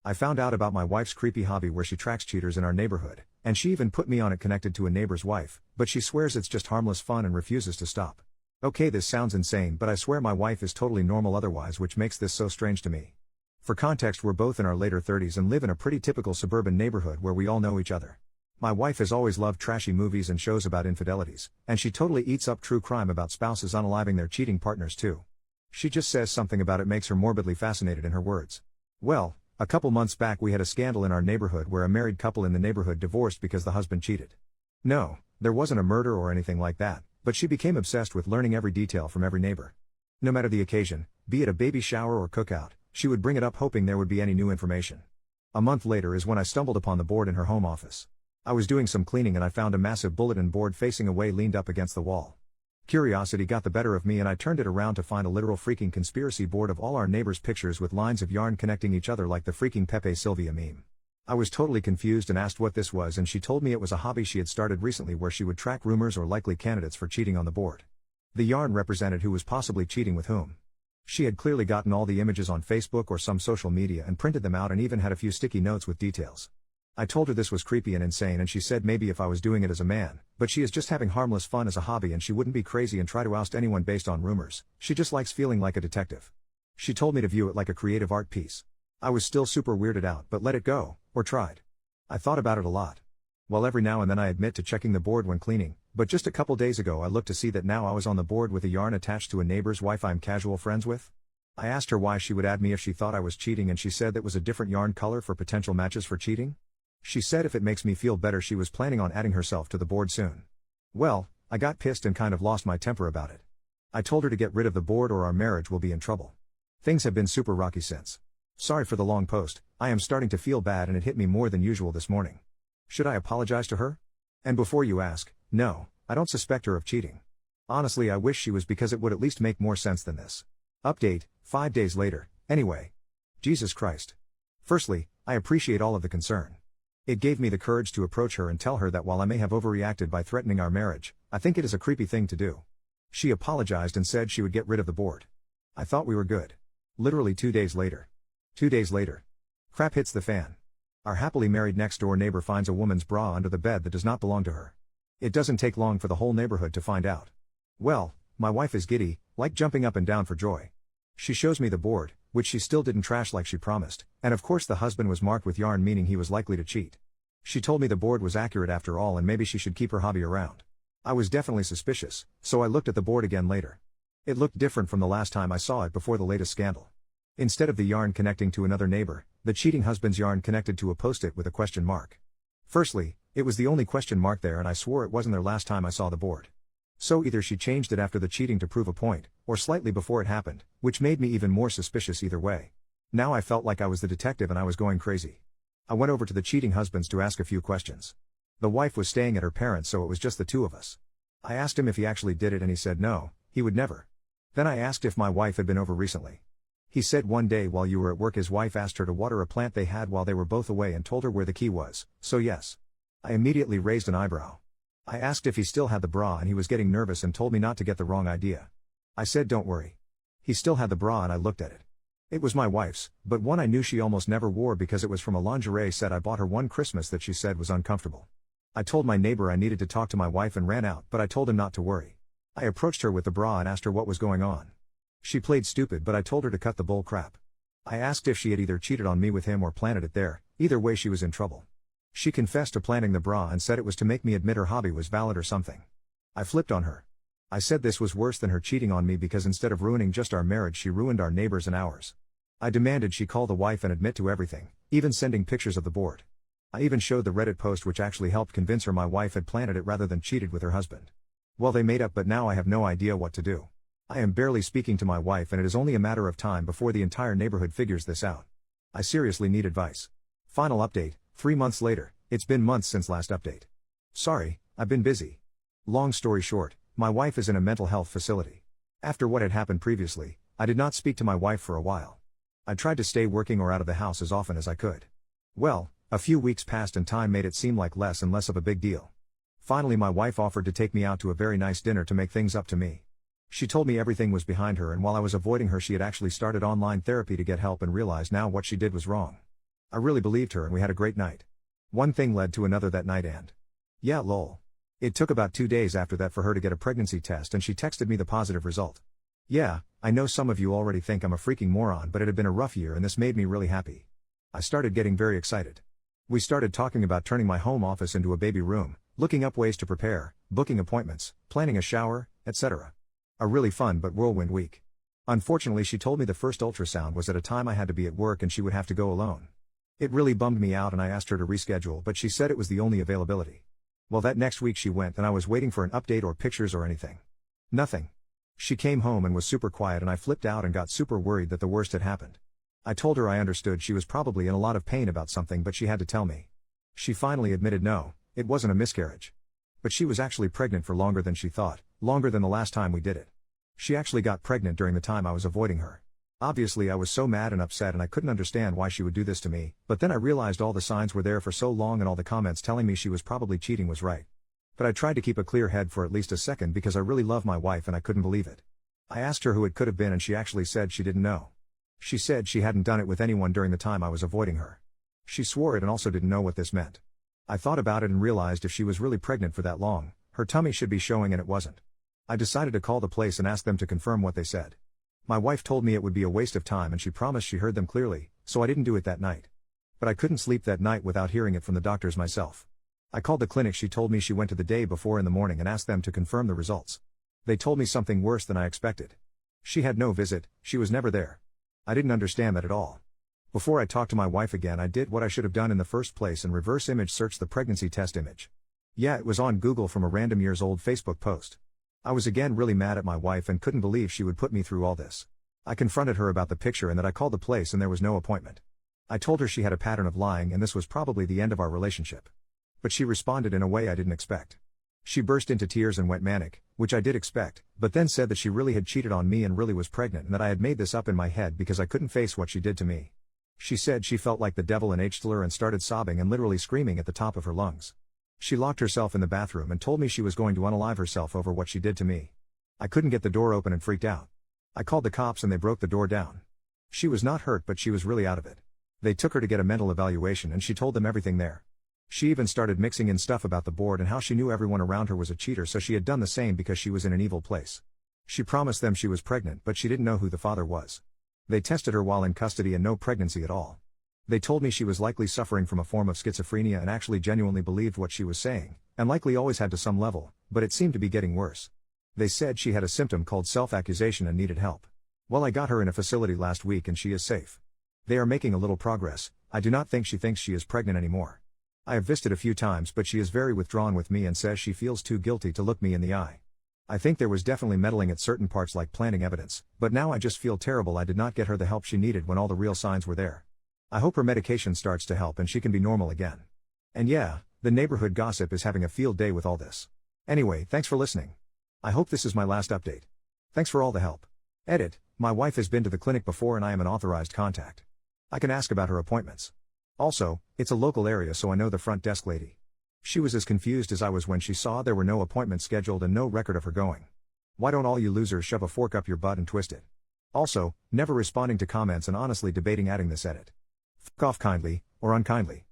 I found out about my wife's creepy hobby where she tracks cheaters in our neighborhood, and she even put me on it connected to a neighbor's wife, but she swears it's just harmless fun and refuses to stop. Okay, this sounds insane, but I swear my wife is totally normal otherwise, which makes this so strange to me. For context, we're both in our later 30s and live in a pretty typical suburban neighborhood where we all know each other. My wife has always loved trashy movies and shows about infidelities, and she totally eats up true crime about spouses unaliving their cheating partners too. She just says something about it makes her morbidly fascinated, in her words. Well, a couple months back we had a scandal in our neighborhood where a married couple in the neighborhood divorced because the husband cheated. No, there wasn't a murder or anything like that, but she became obsessed with learning every detail from every neighbor. No matter the occasion, be it a baby shower or cookout, she would bring it up hoping there would be any new information. A month later is when I stumbled upon the board in her home office. I was doing some cleaning and I found a massive bulletin board facing away leaned up against the wall. Curiosity got the better of me and I turned it around to find a literal freaking conspiracy board of all our neighbors' pictures with lines of yarn connecting each other like the freaking Pepe Sylvia meme. I was totally confused and asked what this was, and she told me it was a hobby she had started recently where she would track rumors or likely candidates for cheating on the board. The yarn represented who was possibly cheating with whom. She had clearly gotten all the images on Facebook or some social media and printed them out and even had a few sticky notes with details. I told her this was creepy and insane, and she said maybe if I was doing it as a man, but she is just having harmless fun as a hobby and she wouldn't be crazy and try to oust anyone based on rumors. She just likes feeling like a detective. She told me to view it like a creative art piece. I was still super weirded out but let it go, or tried. I thought about it a lot. Well, every now and then I admit to checking the board when cleaning, but just a couple days ago I looked to see that now I was on the board with a yarn attached to a neighbor's wife I'm casual friends with. I asked her why she would add me if she thought I was cheating, and she said that was a different yarn color for potential matches for cheating. She said if it makes me feel better she was planning on adding herself to the board soon. Well, I got pissed and kind of lost my temper about it. I told her to get rid of the board or our marriage will be in trouble. Things have been super rocky since. Sorry for the long post, I am starting to feel bad and it hit me more than usual this morning. Should I apologize to her? And before you ask, no, I don't suspect her of cheating. Honestly, I wish she was, because it would at least make more sense than this. Update, 5 days later, anyway. Jesus Christ. Firstly, I appreciate all of the concern. It gave me the courage to approach her and tell her that while I may have overreacted by threatening our marriage, I think it is a creepy thing to do. She apologized and said she would get rid of the board. I thought we were good. Literally 2 days later. 2 days later. Crap hits the fan. Our happily married next door neighbor finds a woman's bra under the bed that does not belong to her. It doesn't take long for the whole neighborhood to find out. Well, my wife is giddy, like jumping up and down for joy. She shows me the board, which she still didn't trash like she promised, and of course the husband was marked with yarn, meaning he was likely to cheat. She told me the board was accurate after all and maybe she should keep her hobby around. I was definitely suspicious, so I looked at the board again later. It looked different from the last time I saw it before the latest scandal. Instead of the yarn connecting to another neighbor, the cheating husband's yarn connected to a post-it with a question mark. Firstly, it was the only question mark there and I swore it wasn't there last time I saw the board. So either she changed it after the cheating to prove a point, or slightly before it happened, which made me even more suspicious either way. Now I felt like I was the detective and I was going crazy. I went over to the cheating husbands to ask a few questions. The wife was staying at her parents', so it was just the two of us. I asked him if he actually did it and he said no, he would never. Then I asked if my wife had been over recently. He said one day while you were at work his wife asked her to water a plant they had while they were both away and told her where the key was, so yes. I immediately raised an eyebrow. I asked if he still had the bra and he was getting nervous and told me not to get the wrong idea. I said don't worry. He still had the bra and I looked at it. It was my wife's, but one I knew she almost never wore because it was from a lingerie set I bought her one Christmas that she said was uncomfortable. I told my neighbor I needed to talk to my wife and ran out, but I told him not to worry. I approached her with the bra and asked her what was going on. She played stupid, but I told her to cut the bull crap. I asked if she had either cheated on me with him or planted it there, either way she was in trouble. She confessed to planting the bra and said it was to make me admit her hobby was valid or something. I flipped on her. I said this was worse than her cheating on me because instead of ruining just our marriage she ruined our neighbors and ours. I demanded she call the wife and admit to everything, even sending pictures of the board. I even showed the Reddit post which actually helped convince her my wife had planted it rather than cheated with her husband. Well, they made up, but now I have no idea what to do. I am barely speaking to my wife and it is only a matter of time before the entire neighborhood figures this out. I seriously need advice. Final update, 3 months later. It's been months since last update. Sorry, I've been busy. Long story short, my wife is in a mental health facility. After what had happened previously, I did not speak to my wife for a while. I tried to stay working or out of the house as often as I could. Well, a few weeks passed and time made it seem like less and less of a big deal. Finally my wife offered to take me out to a very nice dinner to make things up to me. She told me everything was behind her and while I was avoiding her she had actually started online therapy to get help and realized now what she did was wrong. I really believed her and we had a great night. One thing led to another that night and yeah, lol. It took about 2 days after that for her to get a pregnancy test and she texted me the positive result. Yeah, I know some of you already think I'm a freaking moron, but it had been a rough year and this made me really happy. I started getting very excited. We started talking about turning my home office into a baby room, looking up ways to prepare, booking appointments, planning a shower, etc. A really fun but whirlwind week. Unfortunately, she told me the first ultrasound was at a time I had to be at work and she would have to go alone. It really bummed me out and I asked her to reschedule, but she said it was the only availability. Well, that next week she went and I was waiting for an update or pictures or anything. Nothing. She came home and was super quiet and I flipped out and got super worried that the worst had happened. I told her I understood she was probably in a lot of pain about something, but she had to tell me. She finally admitted no, it wasn't a miscarriage. But she was actually pregnant for longer than she thought, longer than the last time we did it. She actually got pregnant during the time I was avoiding her. Obviously I was so mad and upset and I couldn't understand why she would do this to me, but then I realized all the signs were there for so long and all the comments telling me she was probably cheating was right. But I tried to keep a clear head for at least a second because I really love my wife and I couldn't believe it. I asked her who it could have been and she actually said she didn't know. She said she hadn't done it with anyone during the time I was avoiding her. She swore it and also didn't know what this meant. I thought about it and realized if she was really pregnant for that long, her tummy should be showing and it wasn't. I decided to call the place and ask them to confirm what they said. My wife told me it would be a waste of time and she promised she heard them clearly, so I didn't do it that night. But I couldn't sleep that night without hearing it from the doctors myself. I called the clinic she told me she went to the day before in the morning and asked them to confirm the results. They told me something worse than I expected. She had no visit, she was never there. I didn't understand that at all. Before I talked to my wife again, I did what I should have done in the first place and reverse image searched the pregnancy test image. Yeah, it was on Google from a random years old Facebook post. I was again really mad at my wife and couldn't believe she would put me through all this. I confronted her about the picture and that I called the place and there was no appointment. I told her she had a pattern of lying and this was probably the end of our relationship. But she responded in a way I didn't expect. She burst into tears and went manic, which I did expect, but then said that she really had cheated on me and really was pregnant and that I had made this up in my head because I couldn't face what she did to me. She said she felt like the devil in H-Thriller and started sobbing and literally screaming at the top of her lungs. She locked herself in the bathroom and told me she was going to unalive herself over what she did to me. I couldn't get the door open and freaked out. I called the cops and they broke the door down. She was not hurt but she was really out of it. They took her to get a mental evaluation and she told them everything there. She even started mixing in stuff about the board and how she knew everyone around her was a cheater, so she had done the same because she was in an evil place. She promised them she was pregnant but she didn't know who the father was. They tested her while in custody and no pregnancy at all. They told me she was likely suffering from a form of schizophrenia and actually genuinely believed what she was saying, and likely always had to some level, but it seemed to be getting worse. They said she had a symptom called self-accusation and needed help. Well, I got her in a facility last week and she is safe. They are making a little progress. I do not think she thinks she is pregnant anymore. I have visited a few times but she is very withdrawn with me and says she feels too guilty to look me in the eye. I think there was definitely meddling at certain parts like planting evidence, but now I just feel terrible I did not get her the help she needed when all the real signs were there. I hope her medication starts to help and she can be normal again. And yeah, the neighborhood gossip is having a field day with all this. Anyway, thanks for listening. I hope this is my last update. Thanks for all the help. Edit, my wife has been to the clinic before and I am an authorized contact. I can ask about her appointments. Also, it's a local area so I know the front desk lady. She was as confused as I was when she saw there were no appointments scheduled and no record of her going. Why don't all you losers shove a fork up your butt and twist it? Also, never responding to comments and honestly debating adding this edit. F*** off kindly, or unkindly.